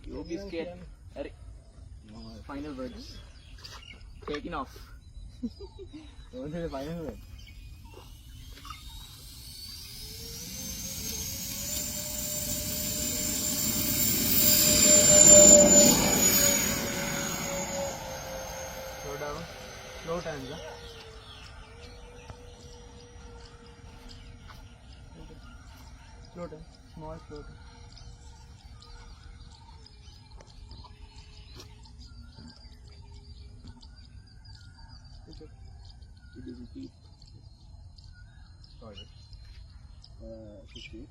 You biscuit. Final words. Taking off. What is the final word? Slow down. Slow time, huh? Slow time. Small slow time. Did you repeat? Sorry. 60.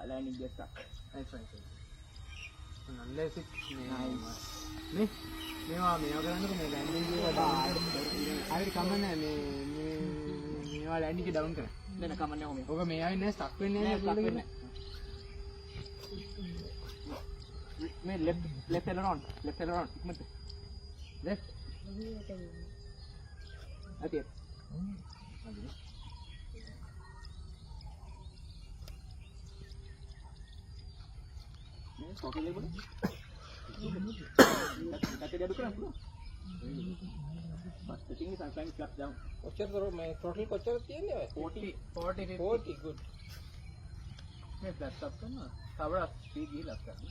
Landing gear stuck. That's fine. Unless it's Nice. Me? මේවා කරන්නකො මේ landing එක හරි කමන්නේ මේවා landing එක down කරන්න. Then come on now. ඔක මේ ආවේ නැහැ ස්ටක් වෙන්නේ Yeah, නැහැ stuck in it. Mate, left aileron. Left aileron. Left. That's it. Throttle boleh? Kata dia bukan aku. But the thing is I'm trying to flap down. කොච්චර throttle කොච්චර තියෙන්නේ ඔය 40 40 good. මේ flat stop කරනවා. තවරක් speed ගිහිල්ලා කරන්න.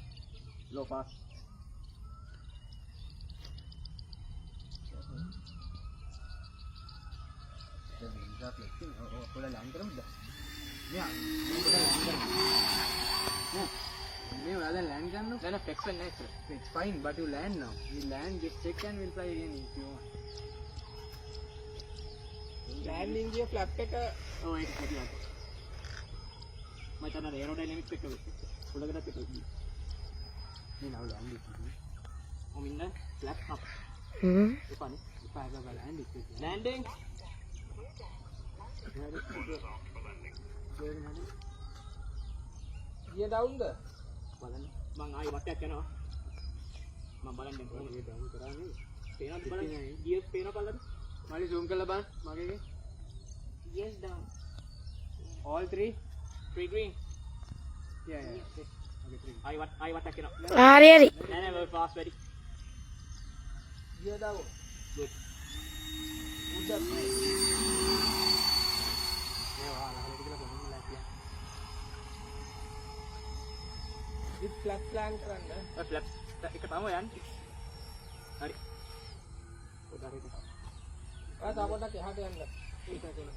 Low fast. थोड़ा land करो मुझे नहीं rather land करना then flex when next it's fine but you land now you land this check and we'll fly again if you want landing gear flap එක oh ඒක කෙටියක් මම තන aerodynamics එක උඩකට පිටුයි මේ now land it I'm in the flap up funny if I have a land it landing gear down the බලන්න මං ආයෙ වටයක් යනවා මම බලන්න දැන් gear down කරන්නේ පේනවද බලන්න gears පේනවද බලන්න මල්ලි zoom කරලා බලන්න මගේ gears down all three green yeah okay three ආයෙ වටයක් යනවා හරි හරි නෑ නෑ fast වැඩි gear down good good up it flat plan කරන්න flap එක තමයි යන්නේ හරි පොඩක් හිට තව පොඩක් එහාට යන්න ඒක ඒක